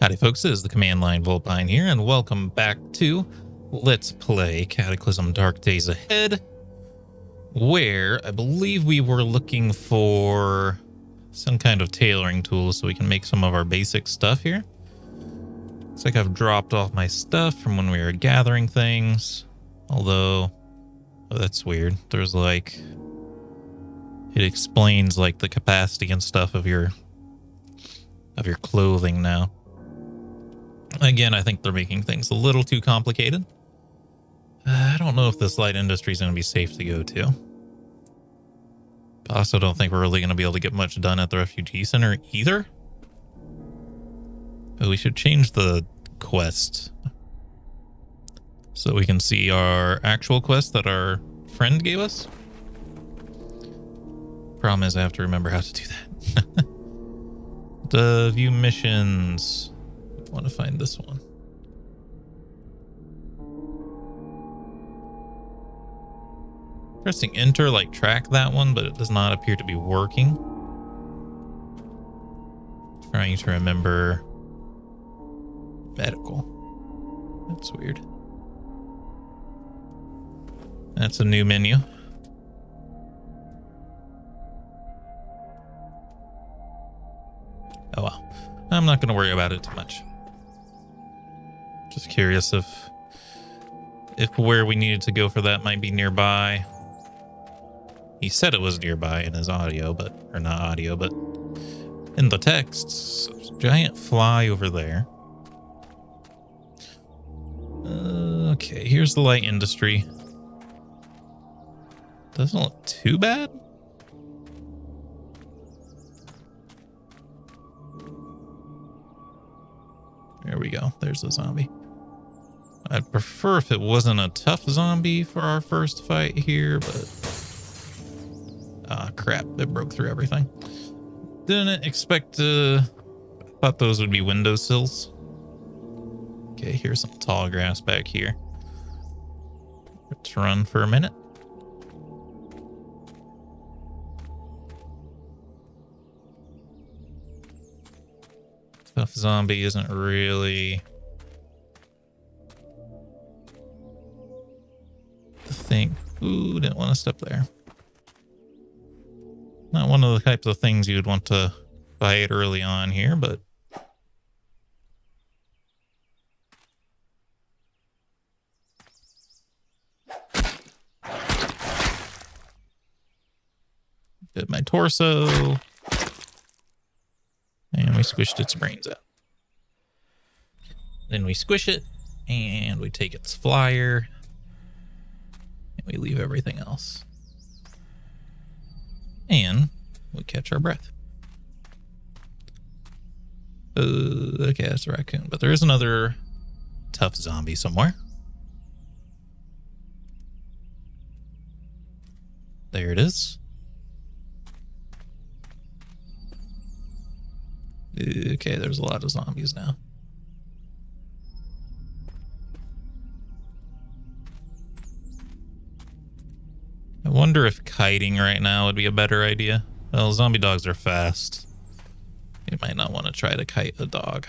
Howdy folks, it is the Command Line Vulpine here, and welcome back to Let's Play Cataclysm Dark Days Ahead, where I believe we were looking for some kind of tailoring tool so we can make some of our basic stuff here. Looks like I've dropped off my stuff from when we were gathering things, although, oh, that's weird. There's like, it explains like the capacity and stuff of your clothing now. Again, I think they're making things a little too complicated. I don't know if this light industry is going to be safe to go to. I also don't think we're really going to be able to get much done at the refugee center either. But we should change the quest so we can see our actual quest that our friend gave us. Problem is I have to remember how to do that. The view missions. I want to find this one. Pressing enter like track that one, but it does not appear to be working. Trying to remember medical. That's weird. That's a new menu. Oh well. I'm not going to worry about it too much. Just curious if where we needed to go for that might be nearby. He said it was nearby in his audio, or not audio, but in the texts. Giant fly over there. Okay, here's the light industry. Doesn't look too bad. There we go. There's a zombie. I'd prefer if it wasn't a tough zombie for our first fight here, but... ah, crap. It broke through everything. Didn't expect to... thought those would be windowsills. Okay, here's some tall grass back here. Let's run for a minute. Tough zombie isn't really the thing. Ooh, didn't want to step there. Not one of the types of things you would want to fight early on here, but bit my torso. And we squished its brains out. Then we squish it, and we take its flyer, and we leave everything else. And we catch our breath. Okay, that's a raccoon. But there is another tough zombie somewhere. There it is. Okay, there's a lot of zombies now. I wonder if kiting right now would be a better idea. Well, zombie dogs are fast. You might not want to try to kite a dog.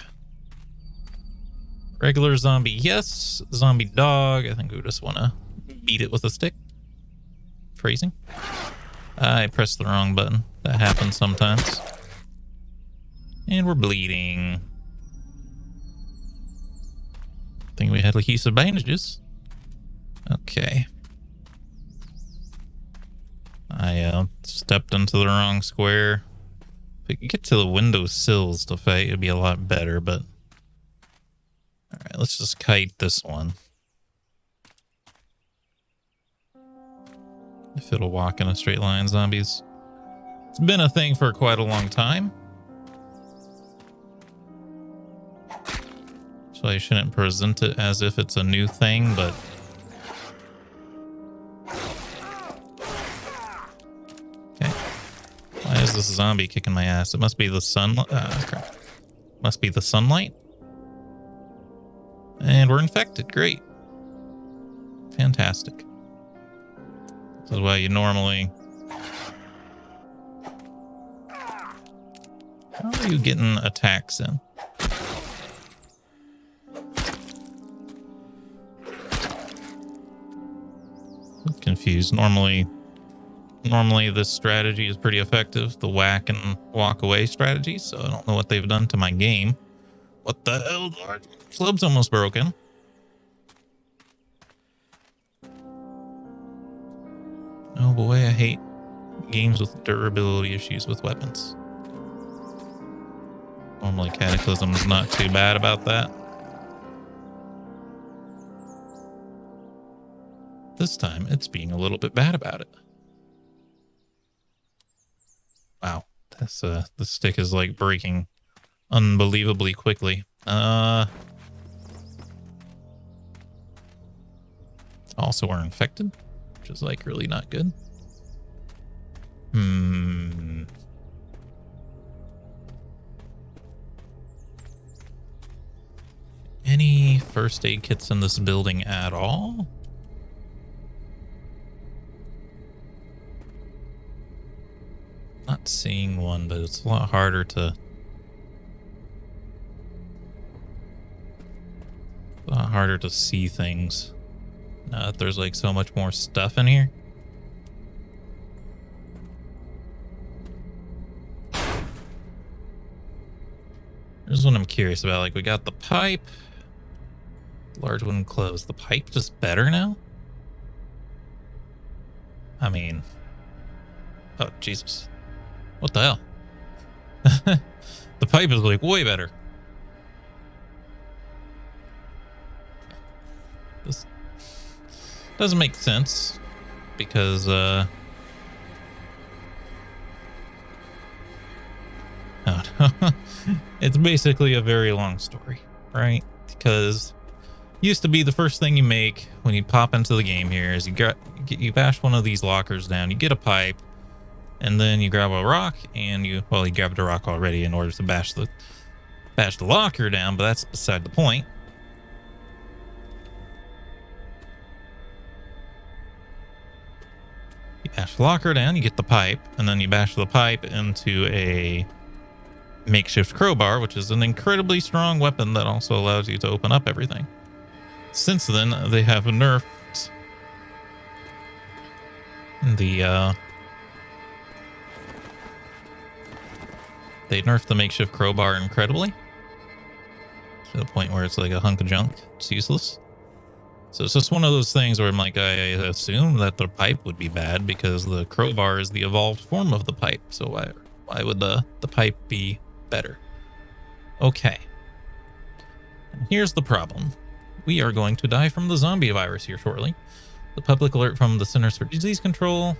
Regular zombie, yes. Zombie dog, I think we just want to beat it with a stick. Phrasing. I pressed the wrong button. That happens sometimes. And we're bleeding. I think we had adhesive bandages. Okay. I stepped into the wrong square. If we could get to the window sills to fight, it'd be a lot better, but... alright, let's just kite this one. If it'll walk in a straight line, zombies. It's been a thing for quite a long time. So I shouldn't present it as if it's a new thing, but... okay. Why is this zombie kicking my ass? It must be the sunlight. Crap. Must be the sunlight. And we're infected. Great. Fantastic. This is why you normally... how are you getting attacks in? Confused. Normally this strategy is pretty effective, the whack and walk away strategy, so I don't know what they've done to my game. What the hell? Club's almost broken. Oh boy, I hate games with durability issues with weapons. Normally Cataclysm's not too bad about that. This time it's being a little bit bad about it. Wow, this the stick is like breaking unbelievably quickly. Also we're infected, which is like really not good. Any first aid kits in this building at all? Not seeing one, but it's a lot harder to see things now that there's like so much more stuff in here. Here's what I'm curious about. Like, we got the pipe, large one closed. The pipe just better now? I mean, oh Jesus, what the hell? The pipe is like way better. This doesn't make sense because it's basically a very long story, right? Because used to be the first thing you make when you pop into the game here is you bash one of these lockers down, you get a pipe, and then you grab a rock, and you grabbed a rock already in order to bash the locker down, but that's beside the point. You bash the locker down, you get the pipe, and then you bash the pipe into a makeshift crowbar, which is an incredibly strong weapon that also allows you to open up everything. Since then, they have nerfed the makeshift crowbar incredibly, to the point where it's like a hunk of junk. It's useless. So it's just one of those things where I'm like, I assume that the pipe would be bad because the crowbar is the evolved form of the pipe. So why would the pipe be better? Okay. Here's the problem. We are going to die from the zombie virus here shortly. The public alert from the Centers for Disease Control.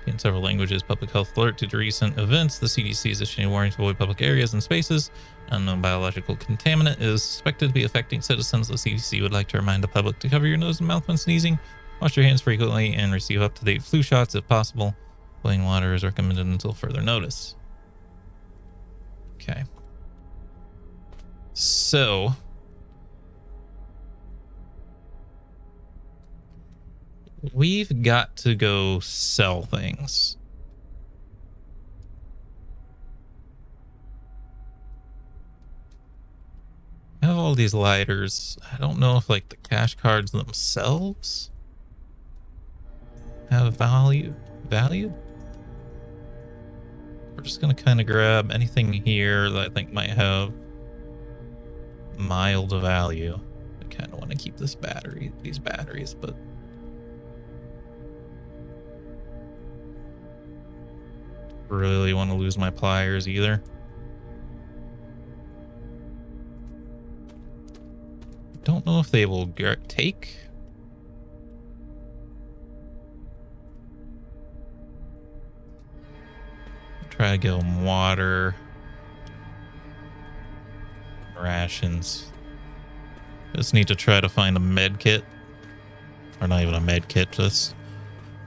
In several languages, public health alert due to recent events. The CDC is issuing warnings to avoid public areas and spaces. Unknown biological contaminant is suspected to be affecting citizens. The CDC would like to remind the public to cover your nose and mouth when sneezing, wash your hands frequently, and receive up-to-date flu shots if possible. Boiling water is recommended until further notice. Okay. So we've got to go sell things. I have all these lighters. I don't know if like the cash cards themselves have value. We're just gonna kind of grab anything here that I think might have mild value. I kind of want to keep these batteries, but really want to lose my pliers either. Don't know if they will take. Try to get them water, rations. Just need to try to find a med kit, or not even a med kit, just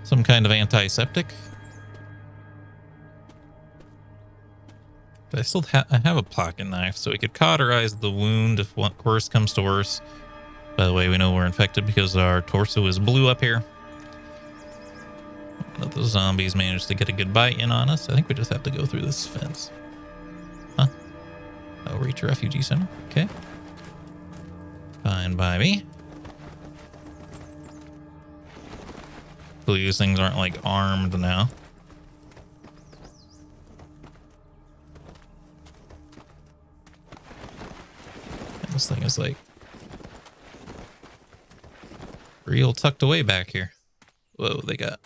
some kind of antiseptic. But I still have a pocket knife, so we could cauterize the wound if worse comes to worse. By the way, we know we're infected because our torso is blue up here. One of the zombies managed to get a good bite in on us. I think we just have to go through this fence. Huh? Oh, reach a refugee center. Okay. Fine by me. Hopefully these things aren't like armed now. And this thing is like real tucked away back here. Whoa, they got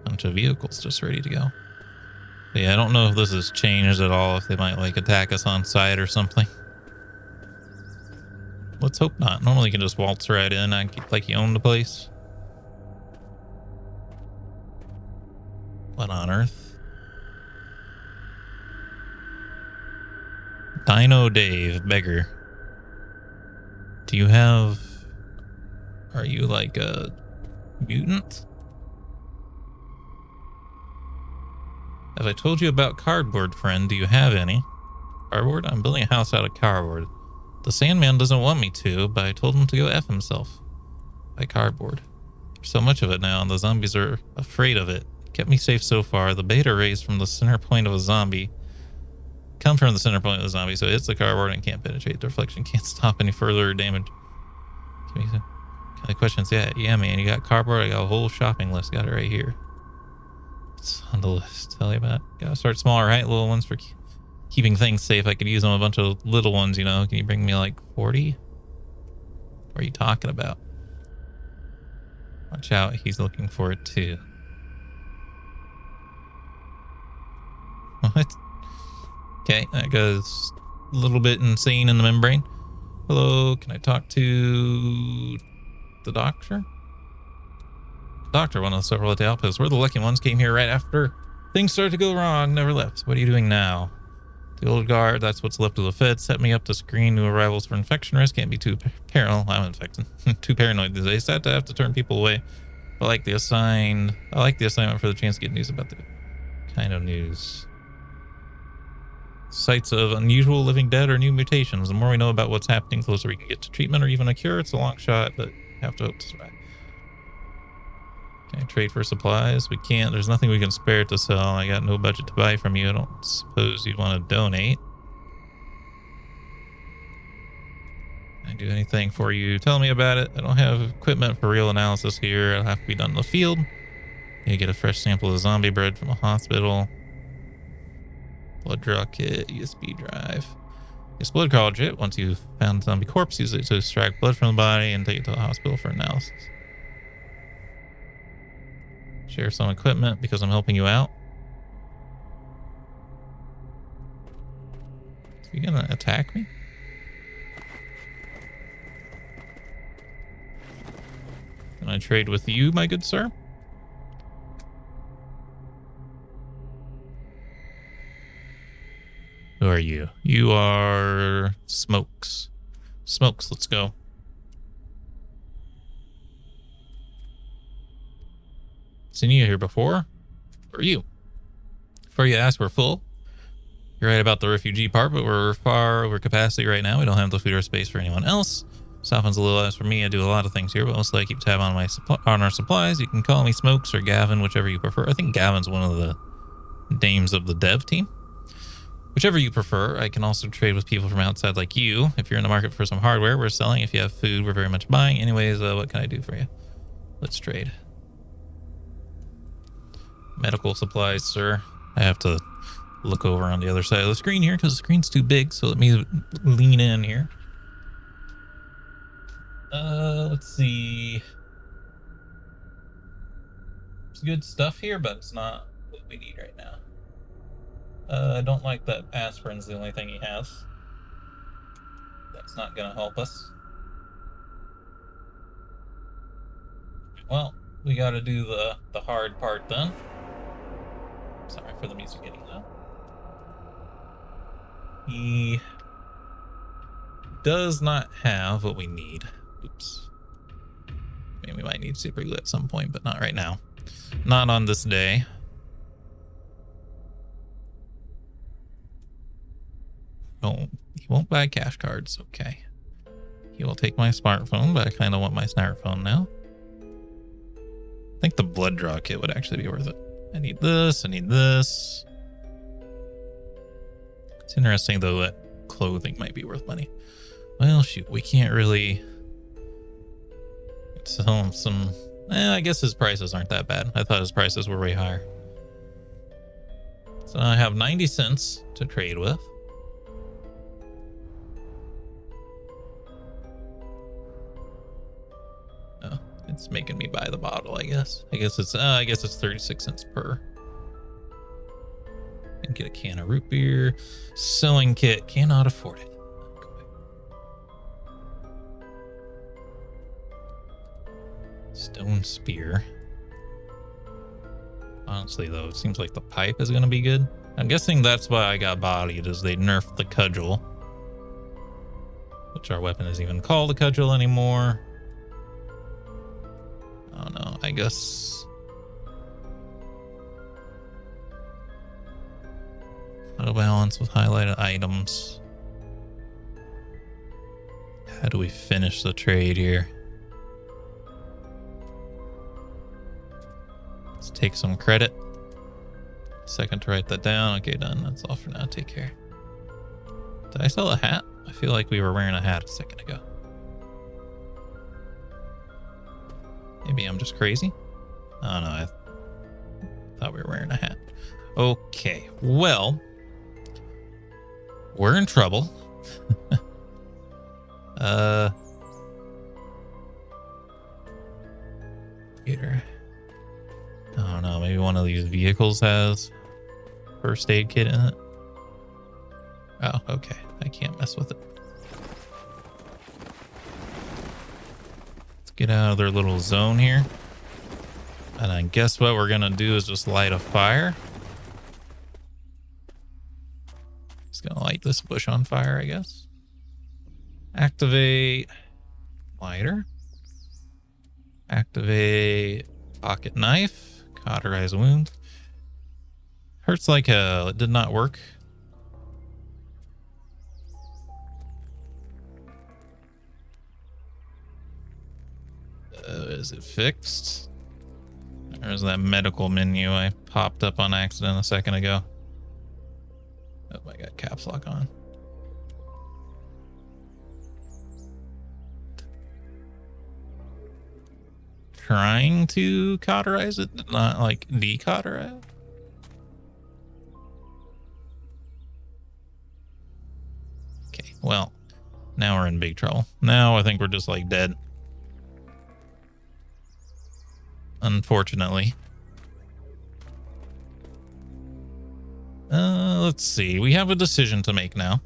a bunch of vehicles just ready to go. But yeah, I don't know if this has changed at all, if they might like attack us on sight or something. Let's hope not. Normally you can just waltz right in and keep like you own the place. What on earth? Dino Dave, beggar. Do you have... Are you like a mutant? Have I told you about cardboard, friend? Do you have any? Cardboard? I'm building a house out of cardboard. The Sandman doesn't want me to, but I told him to go F himself. By cardboard. There's so much of it now, and the zombies are afraid of it. Kept me safe so far. The beta rays from the center point of a zombie come from the center point of the zombie, so it hits the cardboard and can't penetrate. The reflection can't stop any further damage. Kind of questions? Yeah, man. You got cardboard. I got a whole shopping list. Got it right here. It's on the list. Tell you about. Gotta start smaller, right? Little ones for keeping things safe. I could use them a bunch of little ones, you know. Can you bring me like 40? What are you talking about? Watch out. He's looking for it too. What? Okay, that goes a little bit insane in the membrane. Hello, can I talk to the doctor? Doctor, one of the several at the outpost. We're the lucky ones, came here right after things started to go wrong, never left. What are you doing now? The old guard, that's what's left of the Fed, set me up to screen new arrivals for infection risk. Can't be too paranoid. I'm infected. Too paranoid these days. Sad to have to turn people away. I like the assignment for the chance to get news about the kind of news. Sites of unusual living dead or new mutations. The more we know about what's happening, the closer we can get to treatment or even a cure. It's a long shot, but have to hope to survive. Can I trade for supplies? We can't. There's nothing we can spare to sell. I got no budget to buy from you. I don't suppose you'd want to donate. Can I do anything for you? Tell me about it. I don't have equipment for real analysis here. It'll have to be done in the field. You get a fresh sample of zombie bread from a hospital. Blood draw kit, USB drive. This blood cartridge, once you've found a zombie corpse, use it to extract blood from the body and take it to the hospital for analysis. Share some equipment because I'm helping you out. Is he gonna attack me? Can I trade with you, my good sir? Who are you? You are Smokes. Smokes, let's go. Seen you here before? Who are you? Before you ask, we're full. You're right about the refugee part, but we're far over capacity right now. We don't have the food or space for anyone else. Softens a little less for me. I do a lot of things here, but mostly I keep tab on our supplies. You can call me Smokes or Gavin, whichever you prefer. I think Gavin's one of the names of the dev team. Whichever you prefer. I can also trade with people from outside like you. If you're in the market for some hardware, we're selling. If you have food, we're very much buying. Anyways, what can I do for you? Let's trade. Medical supplies, sir. I have to look over on the other side of the screen here because the screen's too big, so let me lean in here. Let's see. There's good stuff here, but it's not what we need right now. I don't like that aspirin's the only thing he has. That's not gonna help us. Well, we gotta do the hard part then. Sorry for the music getting loud. He does not have what we need. Oops. I mean, we might need super glue at some point, but not right now. Not on this day. Oh, he won't buy cash cards. Okay. He will take my smartphone, but I kind of want my smartphone now. I think the blood draw kit would actually be worth it. I need this. I need this. It's interesting, though, that clothing might be worth money. Well, shoot, we can't really sell him some I guess his prices aren't that bad. I thought his prices were way higher. So I have 90 cents to trade with. Oh, it's making me buy the bottle, I guess. I guess it's 36 cents per. And get a can of root beer. Sewing kit, cannot afford it. Stone spear. Honestly, though, it seems like the pipe is going to be good. I'm guessing that's why I got bodied, is they nerfed the cudgel. Which our weapon isn't even called a cudgel anymore. Oh no, I guess... Auto balance with highlighted items. How do we finish the trade here? Let's take some credit. Second to write that down. Okay, done. That's all for now. Take care. Did I sell a hat? I feel like we were wearing a hat a second ago. Maybe I'm just crazy. Oh no, I thought we were wearing a hat. Okay, well, we're in trouble. Peter. I don't know, maybe one of these vehicles has first aid kit in it. Oh, okay. I can't mess with it. Let's get out of their little zone here. And I guess what we're gonna do is just light a fire. Just gonna light this bush on fire, I guess. Activate lighter. Activate pocket knife. Cauterize wound. Hurts like hell. It did not work. Is it fixed? There's that medical menu I popped up on accident a second ago. Oh, I got caps lock on. Trying to cauterize it, not like decauterize. Okay, well, now we're in big trouble. Now I think we're just like dead. Unfortunately. Let's see. We have a decision to make now.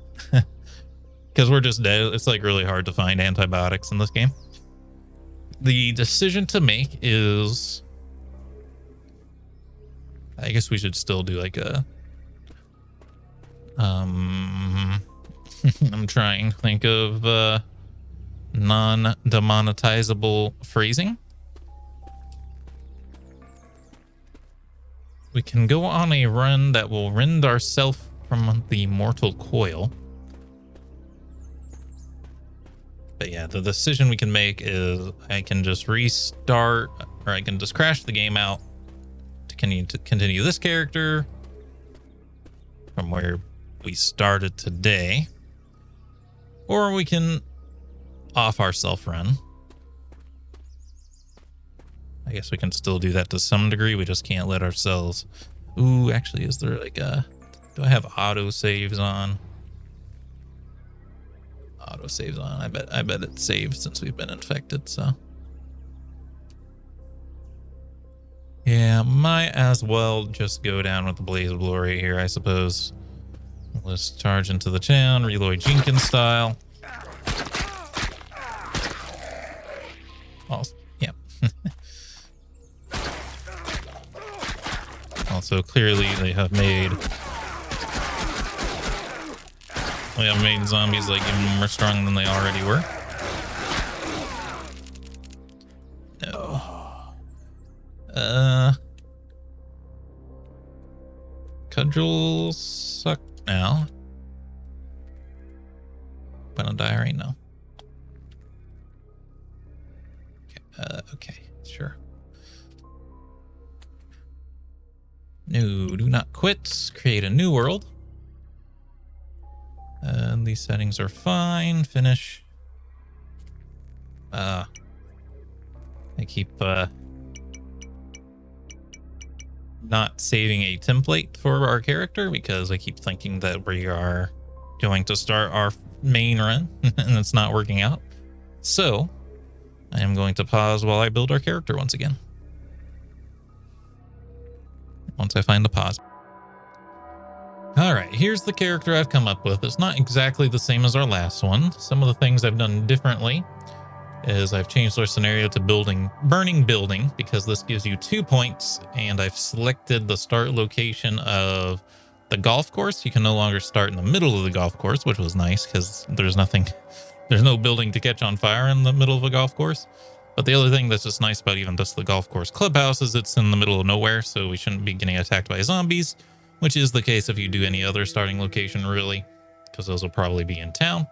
Because we're just dead. It's like really hard to find antibiotics in this game. The decision to make is... I guess we should still do like a... I'm trying to think of non-demonetizable phrasing. We can go on a run that will rend ourselves from the mortal coil. But yeah, the decision we can make is I can just restart, or I can just crash the game out to continue this character from where we started today. Or we can off our self-run. I guess we can still do that to some degree. We just can't let ourselves... Ooh, actually, is there like a... Do I have auto saves on? Auto saves on. I bet it's saved since we've been infected, so... Yeah, might as well just go down with the blaze of glory here, I suppose. Let's charge into the town, Reloy Jenkins style. Also, yeah. Also, clearly they have made zombies like even more strong than they already were. No. Cudgels suck now. Gonna die right now. Okay, sure. No, do not quit. Create a new world. These settings are fine. Finish. I keep not saving a template for our character because I keep thinking that we are going to start our main run and it's not working out. So I am going to pause while I build our character once again. Once I find the pause. All right, here's the character I've come up with. It's not exactly the same as our last one. Some of the things I've done differently is I've changed our scenario to burning building, because this gives you 2 points, and I've selected the start location of the golf course. You can no longer start in the middle of the golf course, which was nice because there's no building to catch on fire in the middle of a golf course. But the other thing that's just nice about even just the golf course clubhouse is it's in the middle of nowhere, so we shouldn't be getting attacked by zombies, which is the case if you do any other starting location, really, because those will probably be in town.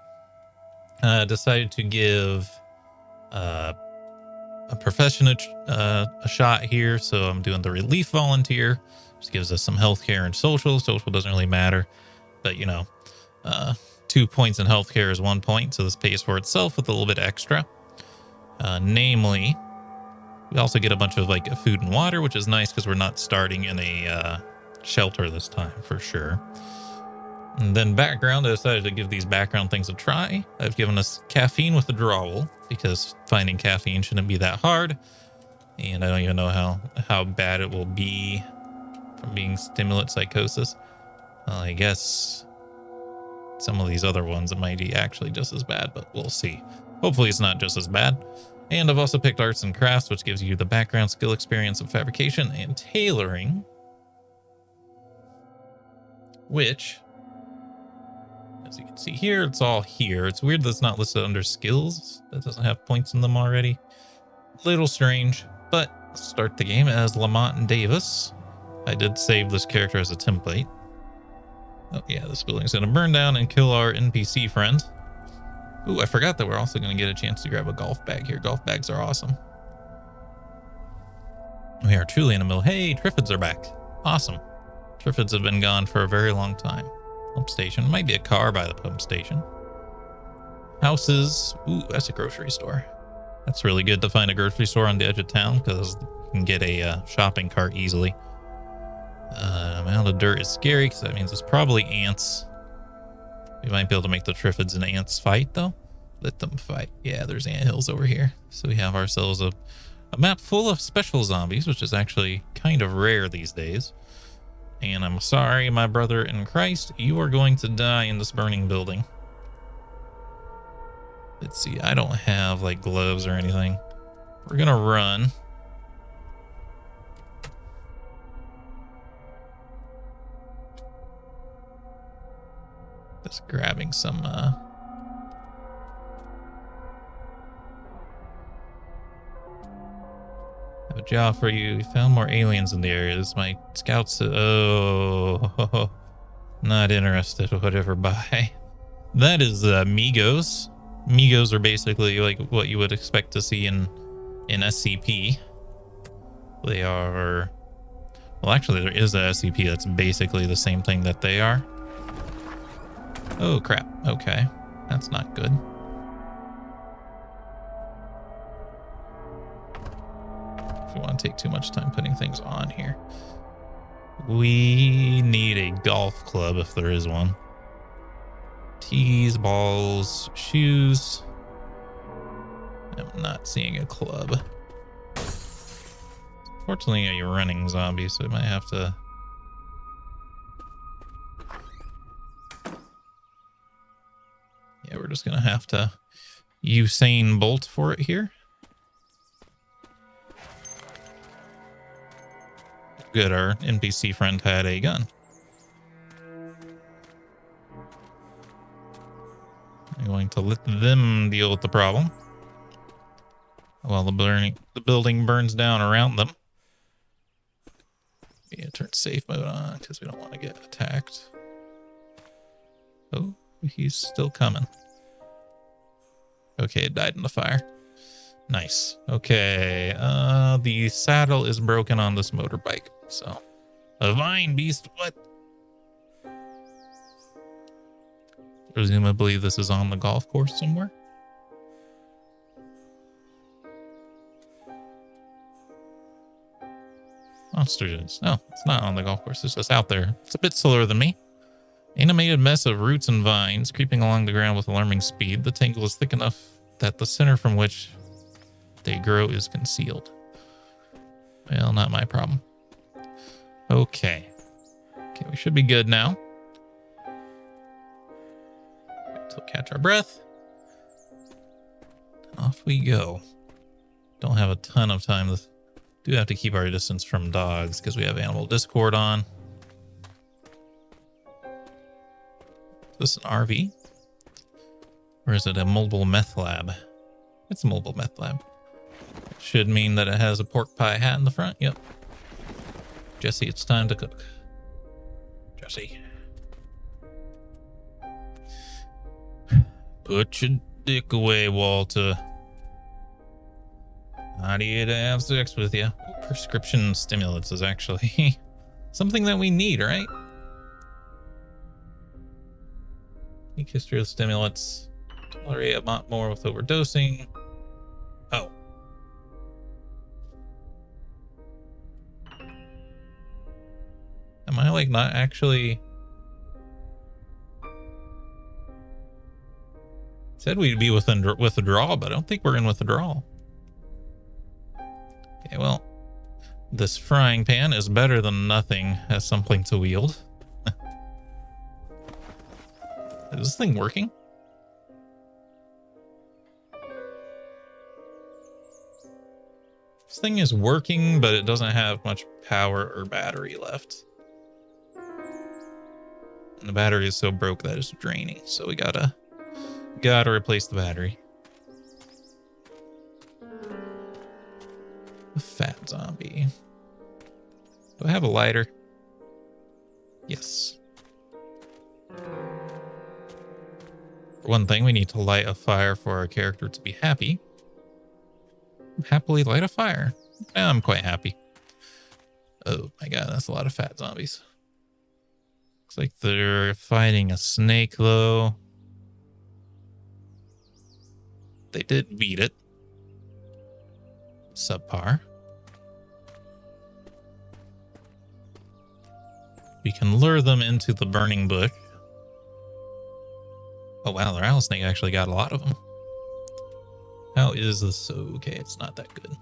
Decided to give a profession a shot here, so I'm doing the relief volunteer. Just gives us some healthcare and social. Social doesn't really matter, but 2 points in healthcare is 1 point, so this pays for itself with a little bit extra. Namely, we also get a bunch of like food and water, which is nice because we're not starting in a shelter this time for sure. And then background, I decided to give these background things a try. I've given us caffeine with withdrawal because finding caffeine shouldn't be that hard. And I don't even know how bad it will be from being stimulant psychosis. Well, I guess some of these other ones, it might be actually just as bad, but we'll see. Hopefully it's not just as bad. And I've also picked arts and crafts, which gives you the background skill experience of fabrication and tailoring, which, as you can see here, it's all here. It's weird that it's not listed under skills. That doesn't have points in them already. Little strange, but let's start the game as Lamont and Davis. I did save this character as a template. Oh yeah, this building's going to burn down and kill our NPC friend. Ooh, I forgot that we're also going to get a chance to grab a golf bag here. Golf bags are awesome. We are truly in the middle. Hey, Triffids are back. Awesome. Triffids have been gone for a very long time. Pump station. Might be a car by the pump station. Houses. Ooh, that's a grocery store. That's really good to find a grocery store on the edge of town because you can get a shopping cart easily. Amount of dirt is scary because that means it's probably ants. We might be able to make the Triffids and ants fight, though. Let them fight. Yeah, there's anthills over here. So we have ourselves a map full of special zombies, which is actually kind of rare these days. And I'm sorry, my brother in Christ, you are going to die in this burning building. Let's see, I don't have like gloves or anything. We're gonna run. Just grabbing some I have a job for you. We found more aliens in the area. This my scouts. Oh, not interested. Whatever. Bye. That is Migos. Migos are basically like what you would expect to see in SCP. They are, well, actually there is a SCP that's basically the same thing that they are. Oh crap. Okay, that's not good. If we want to take too much time putting things on here, we need a golf club if there is one. Tees, balls, shoes. I'm not seeing a club. Fortunately, you're running zombie, so we might have to. Yeah, we're just gonna have to Usain Bolt for it here. Good, our NPC friend had a gun. I'm going to let them deal with the problem while the building burns down around them. Yeah, turn safe mode on because we don't want to get attacked. Oh, he's still coming. Okay, it died in the fire. Nice. Okay, the saddle is broken on this motorbike. So, a vine beast, what? Presumably this is on the golf course somewhere. Huh. monsters. Oh, it's not on the golf course. It's just out there. It's a bit slower than me. Animated mess of roots and vines creeping along the ground with alarming speed. The tangle is thick enough that the center from which they grow is concealed. Well, not my problem. Okay. Okay, we should be good now. Wait till we catch our breath. Off we go. Don't have a ton of time. Do have to keep our distance from dogs because we have Animal Discord on. Is this an RV? Or is it a mobile meth lab? It's a mobile meth lab. Should mean that it has a pork pie hat in the front. Yep. Jesse, it's time to cook. Jesse. Put your dick away, Walter. How do you have sex with you? Prescription stimulants is actually something that we need, right? Unique history of stimulants. Tolerate a lot more with overdosing. Oh. Am I like not actually... Said we'd be within withdrawal, but I don't think we're in withdrawal. Okay, well, this frying pan is better than nothing as something to wield. Is this thing working? This thing is working, but it doesn't have much power or battery left. And the battery is so broke that it's draining, so we gotta replace the battery. The fat zombie. Do I have a lighter? Yes. For one thing, we need to light a fire for our character to be happy. Happily light a fire. Now I'm quite happy. Oh my god, that's a lot of fat zombies. Looks like they're fighting a snake, though. They did beat it. Subpar. We can lure them into the burning bush. Oh wow, the rattlesnake actually got a lot of them. How is this? Okay, it's not that good.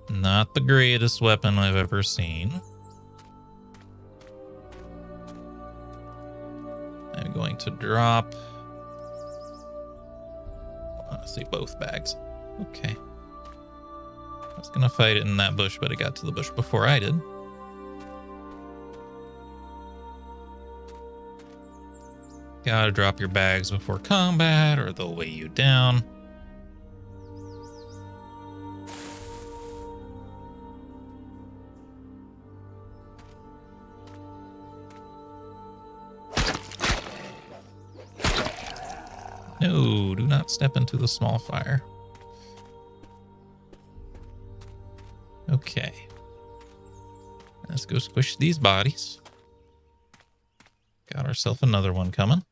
Not the greatest weapon I've ever seen. I'm going to drop... honestly, both bags. Okay. I was going to fight it in that bush, but it got to the bush before I did. Gotta drop your bags before combat or they'll weigh you down. No, do not step into the small fire. Okay. Let's go squish these bodies. Got ourselves another one coming.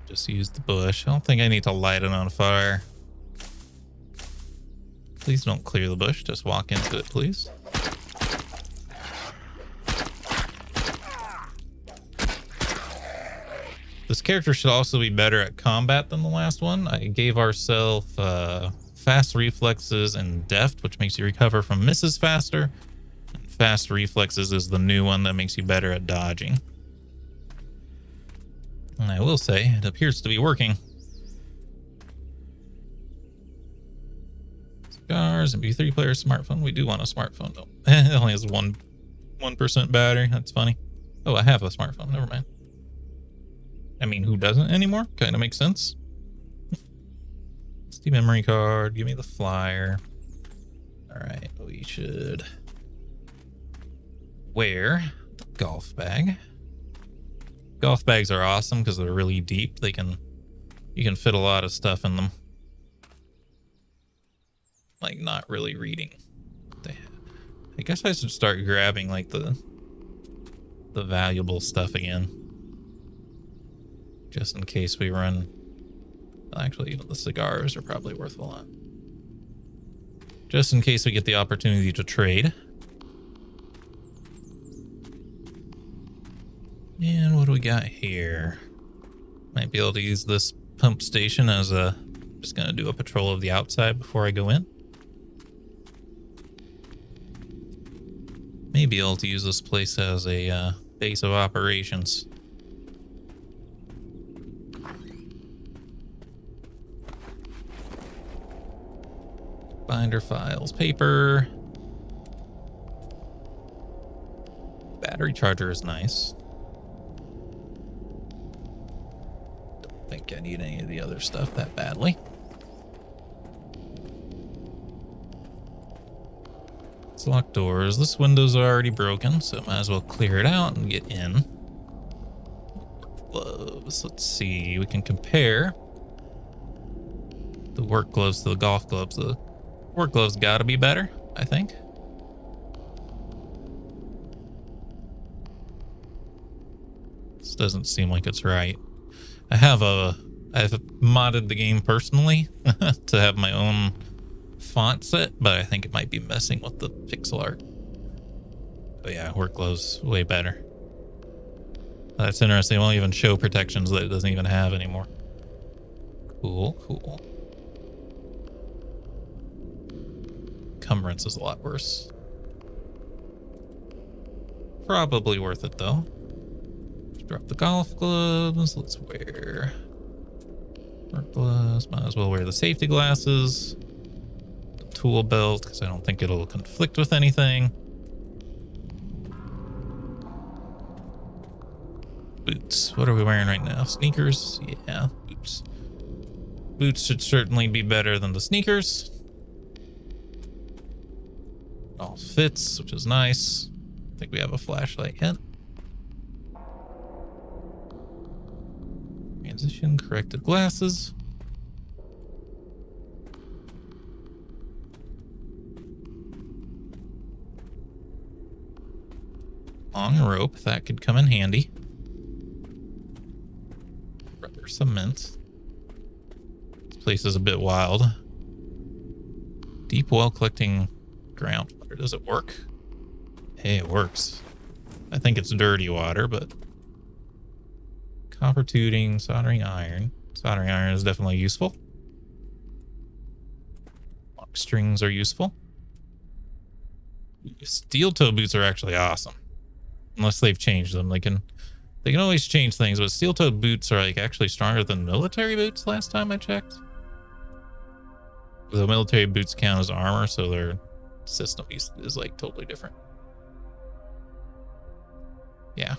Just use the bush. I don't think I need to light it on fire. Please don't clear the bush. Just walk into it, please. This character should also be better at combat than the last one. I gave ourselves fast reflexes and deft, which makes you recover from misses faster. And fast reflexes is the new one that makes you better at dodging. And I will say, it appears to be working. Cigars, MP3 player, smartphone. We do want a smartphone, though. It only has 1% battery. That's funny. Oh, I have a smartphone. Never mind. I mean, who doesn't anymore? Kind of makes sense. Steam memory card. Give me the flyer. All right, we should wear the golf bag. Golf bags are awesome because they're really deep. You can fit a lot of stuff in them. Like not really reading. I guess I should start grabbing like the valuable stuff again. Just in case we run. Well, actually, even the cigars are probably worth a lot. just in case we get the opportunity to trade. And what do we got here? Might be able to use this pump station as a... Just gonna do a patrol of the outside before I go in. Maybe able to use this place as a base of operations. Binder files, paper. Battery charger is nice. Don't think I need any of the other stuff that badly. Let's lock doors. This window's already broken, so might as well clear it out and get in. Gloves. Let's see. We can compare the work gloves to the golf gloves. The work gloves gotta be better, I think. This doesn't seem like it's right. I've modded the game personally to have my own font set, but I think it might be messing with the pixel art. But yeah, work gloves way better. That's interesting. It won't even show protections that it doesn't even have anymore. Cool, cool. Encumbrance is a lot worse. Probably worth it though. Drop the golf gloves. Let's wear work gloves. Might as well wear the safety glasses. The tool belt, because I don't think it'll conflict with anything. Boots. What are we wearing right now? Sneakers? Yeah, boots. Boots should certainly be better than the sneakers. All fits, which is nice. I think we have a flashlight yet. Transition, corrected glasses. Long rope, that could come in handy. Rubber cement. This place is a bit wild. Deep well collecting groundwater. Does it work? Hey, it works. I think it's dirty water, but copper tubing, soldering iron. Soldering iron is definitely useful. Lock strings are useful. Steel toe boots are actually awesome. Unless they've changed them. They can always change things, but steel toe boots are like actually stronger than military boots last time I checked. The military boots count as armor, so their system is like totally different. Yeah.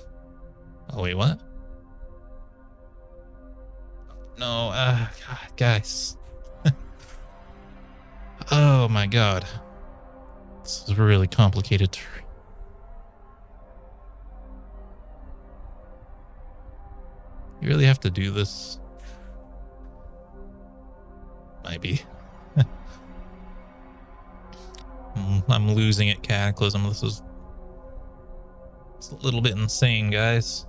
Oh wait, what? No, God, guys. Oh my God. This is really complicated. You really have to do this? Maybe. I'm losing it, Cataclysm. It's a little bit insane, guys.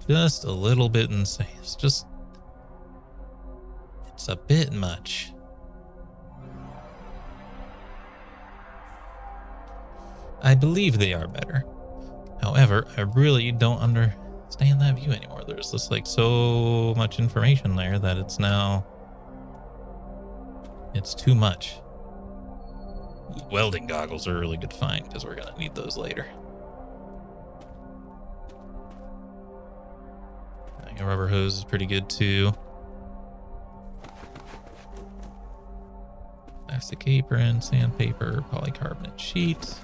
Just a little bit insane. It's a bit much. I believe they are better. However, I really don't understand that view anymore. There's just like so much information there that it's too much. Welding goggles are a really good find because we're going to need those later. I think a rubber hose is pretty good too. Plastic apron, sandpaper, polycarbonate sheet.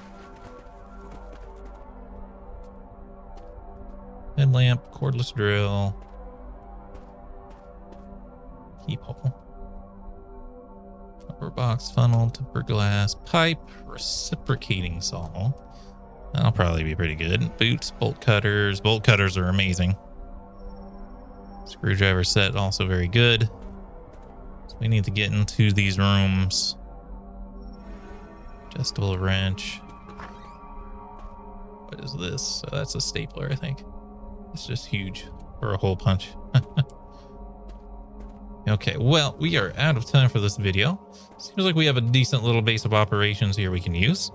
Headlamp, cordless drill. Peephole. Rubber box, funnel, tempered glass, pipe, reciprocating saw. That'll probably be pretty good. Boots, bolt cutters. Bolt cutters are amazing. Screwdriver set, also very good. So we need to get into these rooms. Adjustable wrench. What is this? Oh, that's a stapler, I think. It's just huge for a hole punch. Okay, well, we are out of time for this video. Seems like we have a decent little base of operations here we can use.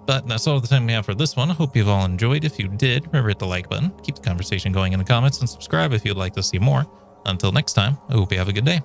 But that's all the time we have for this one. I hope you've all enjoyed. If you did, remember to hit the like button, keep the conversation going in the comments, and subscribe if you'd like to see more. Until next time, I hope you have a good day.